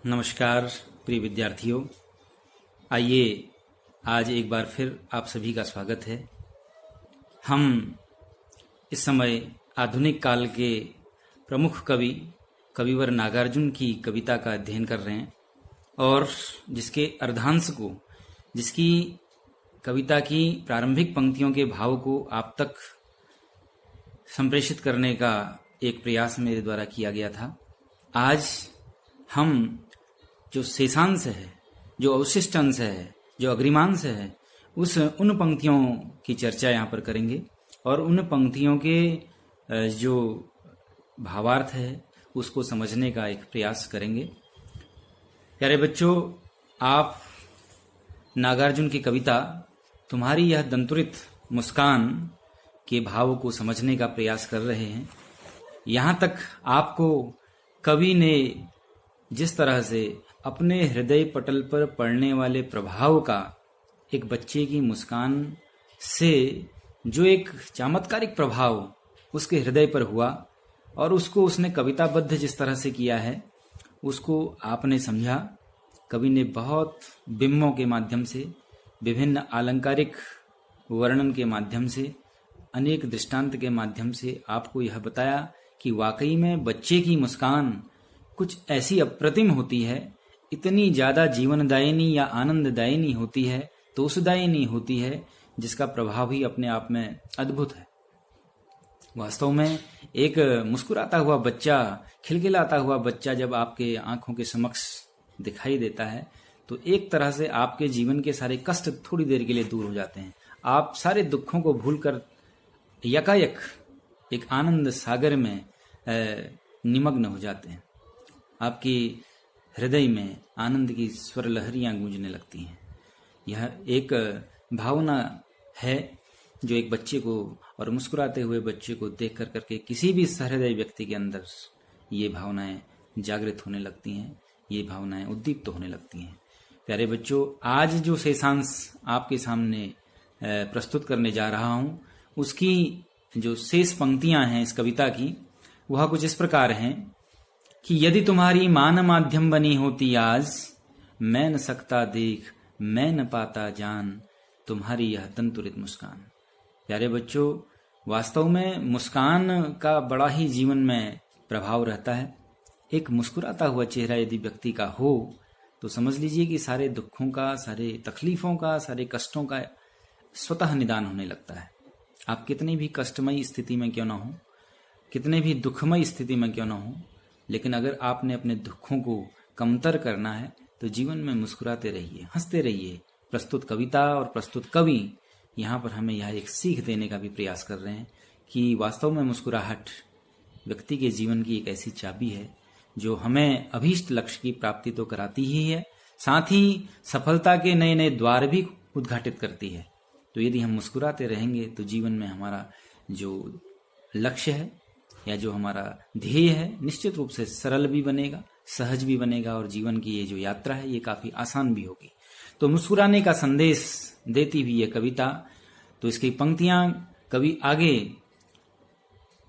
नमस्कार प्रिय विद्यार्थियों। आइए आज एक बार फिर आप सभी का स्वागत है। हम इस समय आधुनिक काल के प्रमुख कविवर नागार्जुन की कविता का अध्ययन कर रहे हैं और जिसके अर्धांश को, जिसकी कविता की प्रारंभिक पंक्तियों के भाव को आप तक संप्रेषित करने का एक प्रयास मेरे द्वारा किया गया था। आज हम जो शेषांश है, जो अवशिष्ट अंश है, जो अग्रिमांश है, उन पंक्तियों की चर्चा यहाँ पर करेंगे और उन पंक्तियों के जो भावार्थ है उसको समझने का एक प्रयास करेंगे। प्यारे बच्चों, आप नागार्जुन की कविता तुम्हारी यह दंतुरित मुस्कान के भाव को समझने का प्रयास कर रहे हैं। यहाँ तक आपको कवि ने जिस तरह से अपने हृदय पटल पर पड़ने वाले प्रभाव का एक बच्चे की मुस्कान से जो एक चमत्कारिक प्रभाव उसके हृदय पर हुआ और उसको उसने कविताबद्ध जिस तरह से किया है उसको आपने समझा। कवि ने बहुत बिंबों के माध्यम से, विभिन्न अलंकारिक वर्णन के माध्यम से, अनेक दृष्टांत के माध्यम से आपको यह बताया कि वाकई में बच्चे की मुस्कान कुछ ऐसी अप्रतिम होती है, इतनी ज्यादा जीवनदायिनी या आनंददायिनी होती है, तोषदायिनी होती है, जिसका प्रभाव ही अपने आप में अद्भुत है। वास्तव में एक मुस्कुराता हुआ बच्चा, खिलखिलाता हुआ बच्चा जब आपके आंखों के समक्ष दिखाई देता है तो एक तरह से आपके जीवन के सारे कष्ट थोड़ी देर के लिए दूर हो जाते हैं। आप सारे दुखों को भूलकर यकायक एक आनंद सागर में निमग्न हो जाते हैं। आपकी हृदय में आनंद की स्वर लहरियां गूंजने लगती हैं। यह एक भावना है जो एक बच्चे को और मुस्कुराते हुए बच्चे को देख कर करके किसी भी सहृदय व्यक्ति के अंदर ये भावनाएं जागृत होने लगती हैं, ये भावनाएं उद्दीप्त होने लगती हैं। प्यारे बच्चों, आज जो शेषांश आपके सामने प्रस्तुत करने जा रहा हूं उसकी जो शेष पंक्तियां हैं इस कविता की, वह कुछ इस प्रकार हैं कि यदि तुम्हारी मान माध्यम बनी होती आज, मैं न सकता देख, मैं न पाता जान, तुम्हारी यह दंतुरित मुस्कान। प्यारे बच्चों, वास्तव में मुस्कान का बड़ा ही जीवन में प्रभाव रहता है। एक मुस्कुराता हुआ चेहरा यदि व्यक्ति का हो तो समझ लीजिए कि सारे दुखों का, सारे तकलीफों का, सारे कष्टों का स्वतः निदान होने लगता है। आप कितनी भी कष्टमयी स्थिति में क्यों ना हो, कितने भी दुखमयी स्थिति में क्यों ना हो, लेकिन अगर आपने अपने दुखों को कमतर करना है तो जीवन में मुस्कुराते रहिए, हंसते रहिए। प्रस्तुत कविता और प्रस्तुत कवि यहाँ पर हमें यह एक सीख देने का भी प्रयास कर रहे हैं कि वास्तव में मुस्कुराहट व्यक्ति के जीवन की एक ऐसी चाबी है जो हमें अभीष्ट लक्ष्य की प्राप्ति तो कराती ही है, साथ ही सफलता के नए नए द्वार भी उद्घाटित करती है। तो यदि हम मुस्कुराते रहेंगे तो जीवन में हमारा जो लक्ष्य है या जो हमारा ध्येय है निश्चित रूप से सरल भी बनेगा, सहज भी बनेगा और जीवन की ये जो यात्रा है ये काफी आसान भी होगी। तो मुस्कुराने का संदेश देती हुई ये कविता, तो इसकी पंक्तियां कवि आगे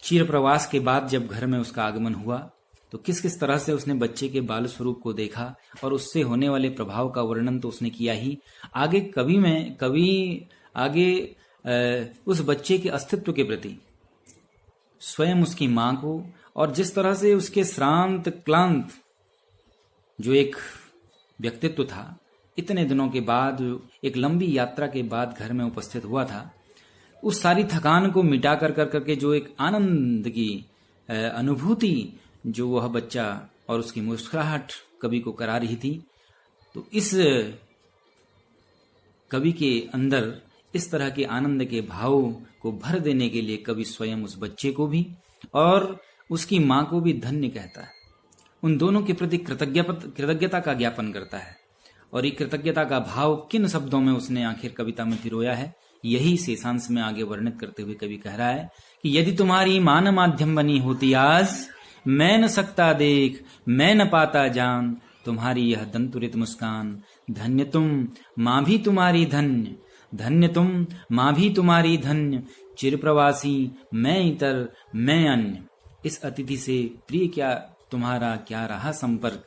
चिर प्रवास के बाद जब घर में उसका आगमन हुआ तो किस किस तरह से उसने बच्चे के बाल स्वरूप को देखा और उससे होने वाले प्रभाव का वर्णन तो उसने किया ही। आगे कवि उस बच्चे के अस्तित्व के प्रति, स्वयं उसकी मां को और जिस तरह से उसके श्रांत क्लांत जो एक व्यक्तित्व था, इतने दिनों के बाद, एक लंबी यात्रा के बाद घर में उपस्थित हुआ था, उस सारी थकान को मिटा कर करके जो एक आनंद की अनुभूति जो वह बच्चा और उसकी मुस्कुराहट कवि को करा रही थी, तो इस कवि के अंदर इस तरह के आनंद के भाव को भर देने के लिए कवि स्वयं उस बच्चे को भी और उसकी मां को भी धन्य कहता है। उन दोनों के प्रति कृतज्ञता का ज्ञापन करता है और ये कृतज्ञता का भाव किन शब्दों में उसने आखिर कविता में पिरोया है, यही शेषांश में आगे वर्णित करते हुए कवि कह रहा है कि यदि तुम्हारी मान माध्यम बनी होती आज, मैं न सकता देख, मैं न पाता जान, तुम्हारी यह दंतुरित मुस्कान। धन्य तुम, माँ भी तुम्हारी धन्य, धन्य तुम, माँ भी तुम्हारी धन्य, चिरप्रवासी मैं इतर मैं अन्य। इस अतिथि से प्रिय क्या तुम्हारा क्या रहा संपर्क।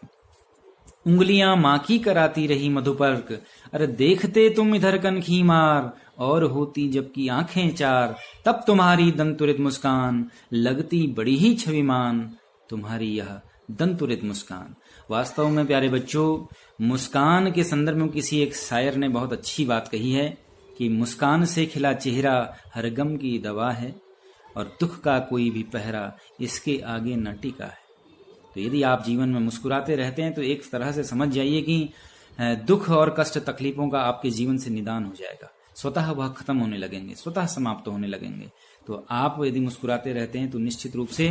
उंगलियां माँ की कराती रही मधुपर्क, अरे देखते तुम इधर कनखी मार, और होती जबकि आंखें चार, तब तुम्हारी दंतुरित मुस्कान लगती बड़ी ही छविमान, तुम्हारी यह दंतुरित मुस्कान। वास्तव में प्यारे बच्चों, मुस्कान के संदर्भ में किसी एक शायर ने बहुत अच्छी बात कही है कि मुस्कान से खिला चेहरा हर गम की दवा है, और दुख का कोई भी पहरा इसके आगे न टिका है। तो यदि आप जीवन में मुस्कुराते रहते हैं तो एक तरह से समझ जाइए कि दुख और कष्ट तकलीफों का आपके जीवन से निदान हो जाएगा, स्वतः वह खत्म होने लगेंगे, स्वतः समाप्त होने लगेंगे। तो आप यदि मुस्कुराते रहते हैं तो निश्चित रूप से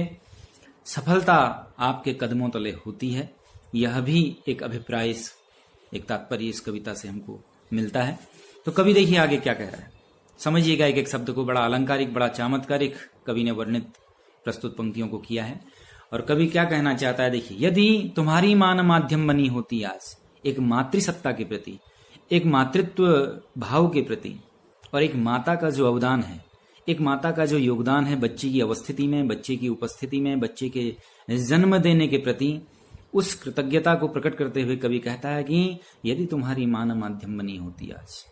सफलता आपके कदमों तले होती है। यह भी एक अभिप्राय, एक तात्पर्य इस कविता से हमको मिलता है। तो कवि देखिए आगे क्या कह रहा है, समझिएगा। एक एक शब्द को बड़ा अलंकारिक, बड़ा चमत्कारिक कवि ने वर्णित प्रस्तुत पंक्तियों को किया है। और कवि क्या कहना चाहता है, देखिए, यदि तुम्हारी मान माध्यम बनी होती आज, एक मातृसत्ता के प्रति, एक मातृत्व भाव के प्रति, और एक माता का जो अवदान है, एक माता का जो योगदान है बच्चे की अवस्थिति में, बच्चे की उपस्थिति में, बच्चे के जन्म देने के प्रति, उस कृतज्ञता को प्रकट करते हुए कवि कहता है कि यदि तुम्हारी मान माध्यम बनी होती आज,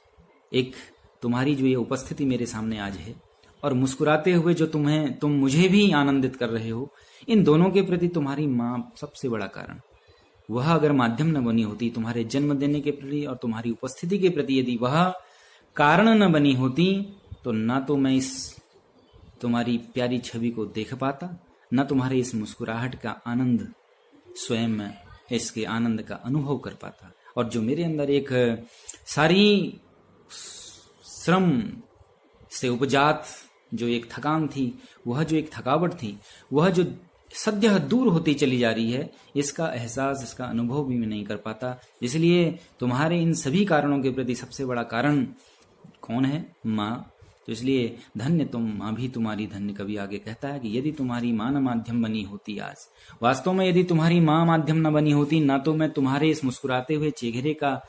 एक तुम्हारी जो ये उपस्थिति मेरे सामने आज है, और मुस्कुराते हुए जो तुम मुझे भी आनंदित कर रहे हो, इन दोनों के प्रति तुम्हारी माँ सबसे बड़ा कारण। वह अगर माध्यम न बनी होती, तुम्हारे जन्म देने के प्रति और तुम्हारी उपस्थिति के प्रति यदि वह कारण न बनी होती, तो ना तो मैं इस तुम्हारी प्यारी छवि को देख पाता, न तुम्हारे इस मुस्कुराहट का आनंद, स्वयं इसके आनंद का अनुभव कर पाता। और जो मेरे अंदर एक सारी श्रम से उपजात जो एक थकान थी, वह जो एक थकावट थी, वह जो सद्यः दूर होती चली जा रही है, इसका एहसास, इसका अनुभव भी मैं नहीं कर पाता। इसलिए तुम्हारे इन सभी कारणों के प्रति सबसे बड़ा कारण कौन है? माँ। तो इसलिए धन्य तुम, माँ भी तुम्हारी धन्य। कवि आगे कहता है कि यदि तुम्हारी माँ न माध्यम बनी होती आज, वास्तव में यदि तुम्हारी माँ माध्यम न बनी होती, ना तो मैं तुम्हारे इस मुस्कुराते हुए चेहरे का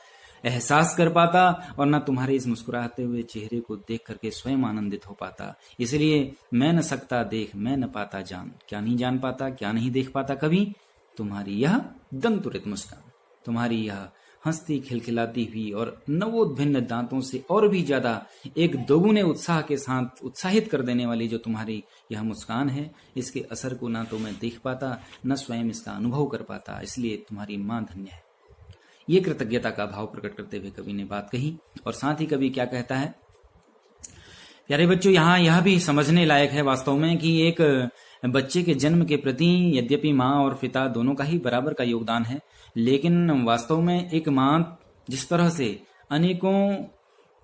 एहसास कर पाता, और न तुम्हारे इस मुस्कुराते हुए चेहरे को देख करके स्वयं आनंदित हो पाता। इसलिए मैं न सकता देख, मैं न पाता जान। क्या नहीं जान पाता, क्या नहीं देख पाता कभी? तुम्हारी यह दंतुरित मुस्कान, तुम्हारी यह हंसती खिलखिलाती हुई और नवोद्भिन्न दांतों से और भी ज्यादा एक दोगुने उत्साह के साथ उत्साहित कर देने वाली जो तुम्हारी यह मुस्कान है, इसके असर को ना तो मैं देख पाता, न स्वयं इसका अनुभव कर पाता। इसलिए तुम्हारी माँ धन्य है। ये कृतज्ञता का भाव प्रकट करते हुए कवि ने बात कही। और साथ ही कवि क्या कहता है, प्यारे बच्चों, यहाँ यह भी समझने लायक है वास्तव में कि एक बच्चे के जन्म के प्रति यद्यपि माँ और पिता दोनों का ही बराबर का योगदान है, लेकिन वास्तव में एक माँ जिस तरह से अनेकों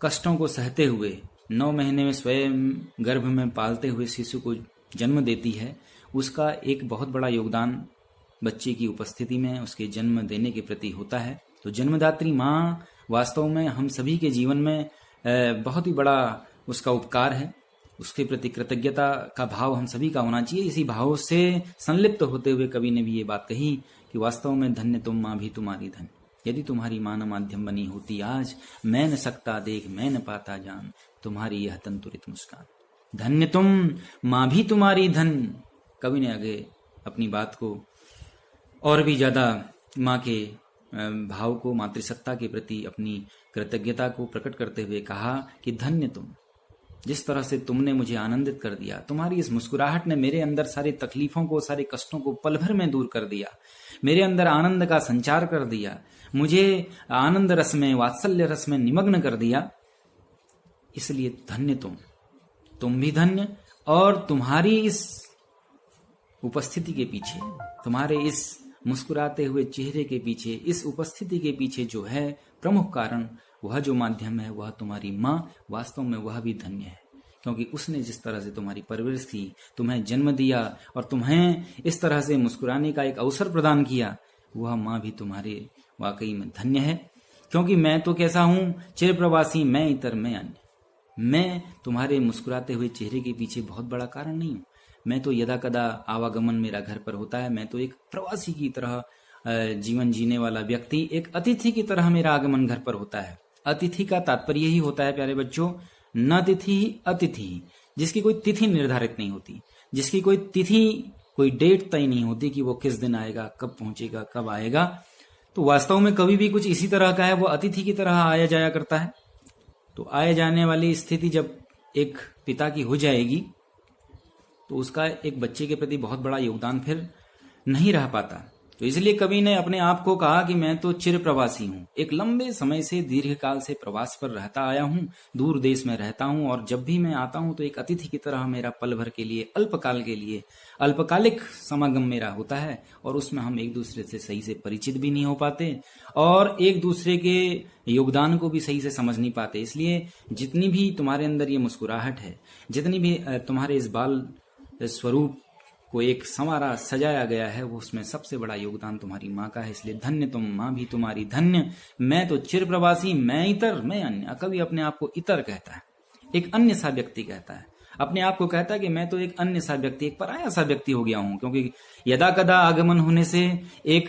कष्टों को सहते हुए 9 महीने में स्वयं गर्भ में पालते हुए शिशु को जन्म देती है, उसका एक बहुत बड़ा योगदान बच्चे की उपस्थिति में, उसके जन्म देने के प्रति होता है। तो जन्मदात्री माँ वास्तव में हम सभी के जीवन में बहुत ही बड़ा उसका उपकार है। उसके प्रति कृतज्ञता का भाव हम सभी का होना चाहिए। इसी भाव से संलिप्त होते हुए कवि ने भी ये बात कही कि वास्तव में धन्य तुम, माँ भी तुम्हारी धन। यदि तुम्हारी माँ न माध्यम बनी होती आज, मैं न सकता देख, मैं न पाता जान, तुम्हारी यह तंतुरित मुस्कान। धन्य तुम, माँ भी तुम्हारी धन। कवि ने आगे अपनी बात को और भी ज्यादा माँ के भाव को, मातृसत्ता के प्रति अपनी कृतज्ञता को प्रकट करते हुए कहा कि धन्य तुम, जिस तरह से तुमने मुझे आनंदित कर दिया, तुम्हारी इस मुस्कुराहट ने मेरे अंदर सारी तकलीफों को, सारे कष्टों को पल भर में दूर कर दिया, मेरे अंदर आनंद का संचार कर दिया, मुझे आनंद रस में, वात्सल्य रस में निमग्न कर दिया। इसलिए धन्य तुम भी धन्य। और तुम्हारी इस उपस्थिति के पीछे, तुम्हारे इस मुस्कुराते हुए चेहरे के पीछे, इस उपस्थिति के पीछे जो है प्रमुख कारण, वह जो माध्यम है, वह तुम्हारी माँ, वास्तव में वह भी धन्य है, क्योंकि उसने जिस तरह से तुम्हारी परवरिश की, तुम्हें जन्म दिया और तुम्हें इस तरह से मुस्कुराने का एक अवसर प्रदान किया, वह माँ भी तुम्हारे वाकई में धन्य है। क्योंकि मैं तो कैसा हूं, चिर प्रवासी मैं इतर मैं अन्य। मैं तुम्हारे मुस्कुराते हुए चेहरे के पीछे बहुत बड़ा कारण नहीं हूं। मैं तो यदा कदा आवागमन मेरा घर पर होता है। मैं तो एक प्रवासी की तरह जीवन जीने वाला व्यक्ति, एक अतिथि की तरह मेरा आगमन घर पर होता है। अतिथि का तात्पर्य ही होता है प्यारे बच्चों, न तिथि अतिथि, जिसकी कोई तिथि निर्धारित नहीं होती, जिसकी कोई तिथि, कोई डेट तय नहीं होती कि वो किस दिन आएगा, कब पहुंचेगा, कब आएगा। तो वास्तव में कभी भी कुछ इसी तरह का है, वो अतिथि की तरह आया जाया करता है। तो आए जाने वाली स्थिति जब एक पिता की हो जाएगी तो उसका एक बच्चे के प्रति बहुत बड़ा योगदान फिर नहीं रह पाता। तो इसलिए कवि ने अपने आप को कहा कि मैं तो चिर प्रवासी हूँ, एक लंबे समय से दीर्घ काल से प्रवास पर रहता आया हूँ, दूर देश में रहता हूँ, और जब भी मैं आता हूँ तो एक अतिथि की तरह मेरा पल भर के लिए, अल्पकाल के लिए, अल्पकालिक समागम मेरा होता है, और उसमें हम एक दूसरे से सही से परिचित भी नहीं हो पाते और एक दूसरे के योगदान को भी सही से समझ नहीं पाते। इसलिए जितनी भी तुम्हारे अंदर ये मुस्कुराहट है, जितनी भी तुम्हारे इस बाल स्वरूप को एक संवारा सजाया गया है, वो उसमें सबसे बड़ा योगदान तुम्हारी माँ का है। इसलिए धन्य तुम माँ भी तुम्हारी धन्य, मैं तो चिर प्रवासी, मैं इतर मैं अन्य। कवि अपने आप को इतर कहता है, एक अन्य सा व्यक्ति कहता है, अपने आप को कहता है कि मैं तो एक अन्य सा व्यक्ति, एक पराया सा व्यक्ति हो गया हूं। क्योंकि यदा कदा आगमन होने से एक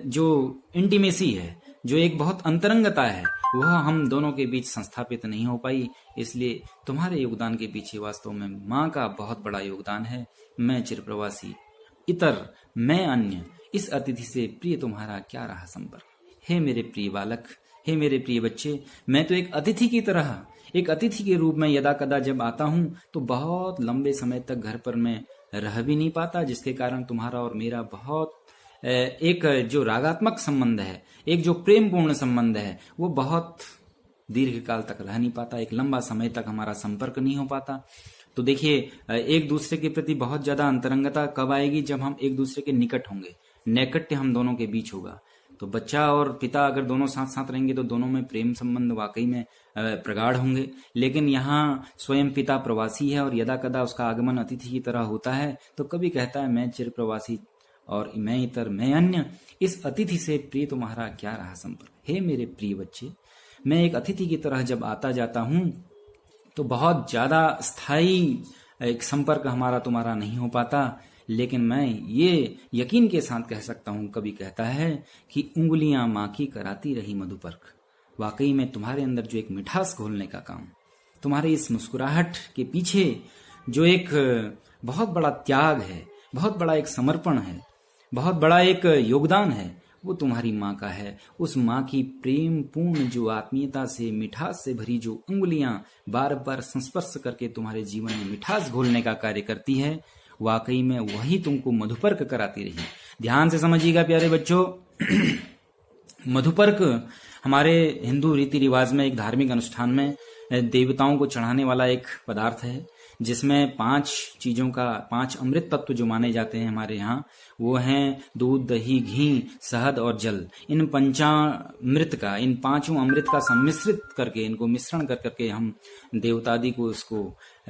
जो इंटीमेसी है, जो एक बहुत अंतरंगता है, वह हम दोनों के बीच संस्थापित नहीं हो पाई। इसलिए तुम्हारे योगदान के पीछे वास्तव में माँ का बहुत बड़ा योगदान है। मैं चिर प्रवासी, इतर मैं अन्य, इस अतिथि से प्रिय तुम्हारा क्या रहा संपर्क। हे मेरे प्रिय बालक, हे मेरे प्रिय बच्चे, मैं तो एक अतिथि की तरह, एक अतिथि के रूप में यदा कदा जब आता हूं तो बहुत लंबे समय तक घर पर मैं रह भी नहीं पाता, जिसके कारण तुम्हारा और मेरा बहुत एक जो रागात्मक संबंध है, एक जो प्रेम पूर्ण संबंध है, वो बहुत दीर्घ काल तक रह नहीं पाता, एक लंबा समय तक हमारा संपर्क नहीं हो पाता। तो देखिए, एक दूसरे के प्रति बहुत ज्यादा अंतरंगता कब आएगी? जब हम एक दूसरे के निकट होंगे, नैकट्य हम दोनों के बीच होगा। तो बच्चा और पिता अगर दोनों साथ साथ रहेंगे तो दोनों में प्रेम संबंध वाकई में प्रगाढ़ होंगे। लेकिन यहाँ स्वयं पिता प्रवासी है और यदा कदा उसका आगमन अतिथि की तरह होता है, तो कभी कहता है मैं चिर प्रवासी और मैं इतर मैं अन्य, इस अतिथि से प्रिय तुम्हारा क्या रहा संपर्क। हे मेरे प्रिय बच्चे, मैं एक अतिथि की तरह जब आता जाता हूं तो बहुत ज्यादा स्थायी एक संपर्क हमारा तुम्हारा नहीं हो पाता, लेकिन मैं ये यकीन के साथ कह सकता हूं, कभी कहता है कि उंगलियां माँ की कराती रही मधुपर्क। वाकई में तुम्हारे अंदर जो एक मिठास घोलने का काम, तुम्हारे इस मुस्कुराहट के पीछे जो एक बहुत बड़ा त्याग है, बहुत बड़ा एक समर्पण है, बहुत बड़ा एक योगदान है, वो तुम्हारी माँ का है। उस माँ की प्रेम पूर्ण जो आत्मीयता से, मिठास से भरी जो उंगलियां बार बार संस्पर्श करके तुम्हारे जीवन में मिठास घोलने का कार्य करती है, वाकई में वही तुमको मधुपर्क कराती रही। ध्यान से समझिएगा प्यारे बच्चों, मधुपर्क हमारे हिंदू रीति रिवाज में, एक धार्मिक अनुष्ठान में देवताओं को चढ़ाने वाला एक पदार्थ है, जिसमें 5 चीजों का, 5 अमृत तत्व जो माने जाते हैं हमारे यहाँ, वो हैं दूध, दही, घी, शहद और जल। इन पंचामृत का, इन 5 अमृत का सम्मिश्रित करके, इनको मिश्रण कर करके हम देवतादि को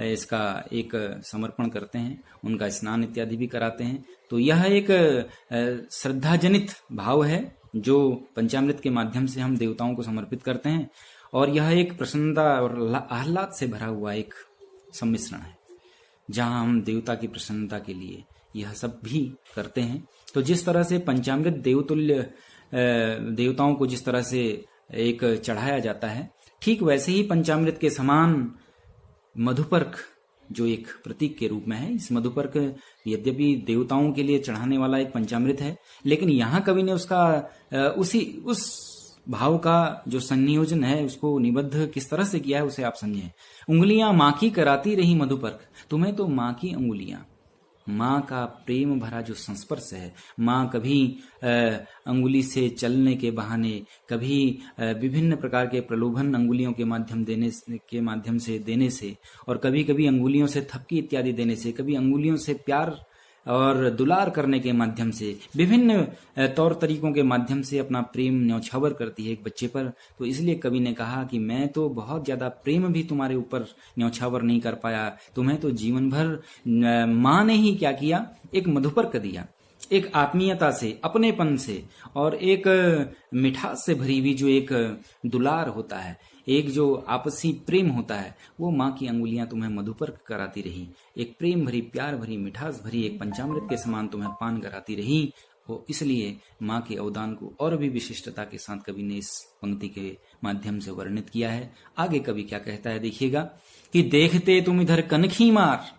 इसका एक समर्पण करते हैं, उनका स्नान इत्यादि भी कराते हैं। तो यह एक श्रद्धाजनित भाव है जो पंचामृत के माध्यम से हम देवताओं को समर्पित करते हैं, और यह एक प्रसन्नता और आह्लाद से भरा हुआ एक सम्मिश्रण है, जहां हम देवता की प्रसन्नता के लिए यह सब भी करते हैं। तो जिस तरह से पंचामृत देवतुल्य देवताओं को जिस तरह से एक चढ़ाया जाता है, ठीक वैसे ही पंचामृत के समान मधुपर्क जो एक प्रतीक के रूप में है। इस मधुपर्क यद्यपि देवताओं के लिए चढ़ाने वाला एक पंचामृत है, लेकिन यहाँ कवि ने उसका उस भाव का जो संयोजन है, उसको निबद्ध किस तरह से किया है उसे आप समझें। उंगलियां माँ की कराती रही मधुपर्क, तुम्हें तो माँ की उंगलियां, माँ का प्रेम भरा जो संस्पर्श है। माँ कभी अंगुली से चलने के बहाने, कभी विभिन्न प्रकार के प्रलोभन अंगुलियों के माध्यम से देने से, और कभी कभी अंगुलियों से थपकी इत्यादि देने से, कभी अंगुलियों से प्यार और दुलार करने के माध्यम से, विभिन्न तौर तरीकों के माध्यम से अपना प्रेम न्यौछावर करती है एक बच्चे पर। तो इसलिए कवि ने कहा कि मैं तो बहुत ज्यादा प्रेम भी तुम्हारे ऊपर न्यौछावर नहीं कर पाया, तुम्हें तो जीवन भर माँ ने ही क्या किया, एक मधुपर्क दिया, एक आत्मीयता से, अपनेपन से, और एक मिठास से भरी हुई जो एक दुलार होता है, एक जो आपसी प्रेम होता है, वो माँ की अंगुलियां तुम्हें मधुपर्क कराती रही, एक प्रेम भरी, प्यार भरी, मिठास भरी, एक पंचामृत के समान तुम्हें पान कराती रही। वो इसलिए माँ के अवदान को और भी विशिष्टता के साथ कवि ने इस पंक्ति के माध्यम से वर्णित किया है। आगे कवि क्या कहता है देखिएगा, कि देखते तुम इधर कनखी मार।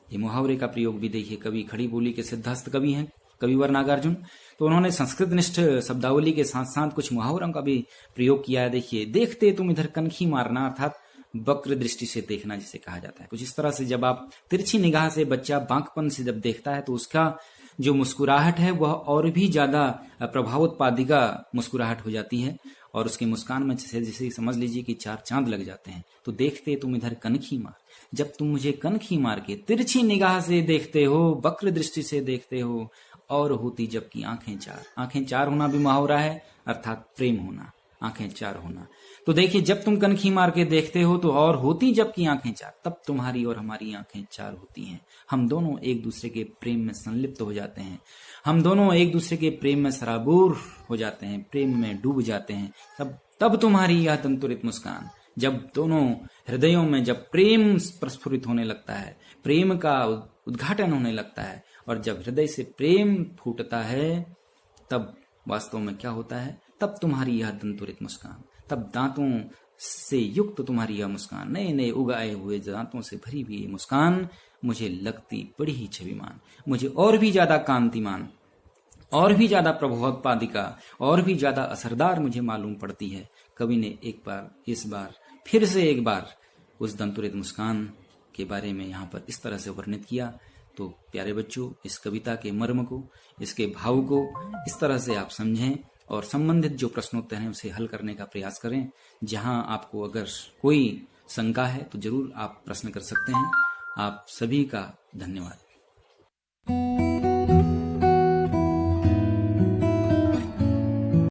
ये मुहावरे का प्रयोग भी देखिए, कवि खड़ी बोली के सिद्धहस्त कवि हैं कविवर नागार्जुन। तो उन्होंने संस्कृतनिष्ठ शब्दावली के साथ साथ कुछ मुहावरों का भी प्रयोग किया है। देखिए, देखते तुम इधर कनखी मारना, अर्थात वक्र दृष्टि से देखना जिसे कहा जाता है। कुछ इस तरह से जब आप तिरछी निगाह से बच्चा बांकपन से जब देखता है तो उसका जो मुस्कुराहट है वह और भी ज्यादा प्रभावोत्पादिका मुस्कुराहट हो जाती है और उसकी मुस्कान में जैसे समझ लीजिए कि 4 चांद लग जाते हैं। तो देखते तुम इधर कनखी मार, जब तुम मुझे कनखी मार के तिरछी निगाह से देखते हो, वक्र दृष्टि से देखते हो, और होती जबकि आंखें चार। आंखें चार होना भी मुहावरा है, अर्थात प्रेम होना, आंखें चार होना। तो देखिए, जब तुम कनखी मार के देखते हो तो और होती जबकि आंखें चार, तब तुम्हारी और हमारी आंखें चार होती हैं। हम दोनों एक दूसरे के प्रेम में संलिप्त हो जाते हैं, हम दोनों एक दूसरे के प्रेम में सराबोर हो जाते हैं, प्रेम में डूब जाते हैं। तब तुम्हारी यह दंतुरित मुस्कान, जब दोनों हृदयों में जब प्रेम प्रस्फुरित होने लगता है, प्रेम का उद्घाटन होने लगता है, और जब हृदय से प्रेम फूटता है, तब वास्तव में क्या होता है? तब तुम्हारी यह दंतुरित मुस्कान, तब दांतों से युक्त तुम्हारी यह मुस्कान, नए नए उगाए हुए दांतों से भरी हुई ये मुस्कान मुझे लगती बड़ी ही छविमान, मुझे और भी ज्यादा कांतिमान, और भी ज्यादा प्रभावोत्पादिका, और भी ज्यादा असरदार मुझे मालूम पड़ती है। कवि ने फिर से एक बार उस दंतुरित मुस्कान के बारे में यहाँ पर इस तरह से वर्णित किया। तो प्यारे बच्चों, इस कविता के मर्म को, इसके भाव को इस तरह से आप समझें और संबंधित जो प्रश्नोत्तर हैं उसे हल करने का प्रयास करें। जहां आपको अगर कोई शंका है तो जरूर आप प्रश्न कर सकते हैं। आप सभी का धन्यवाद।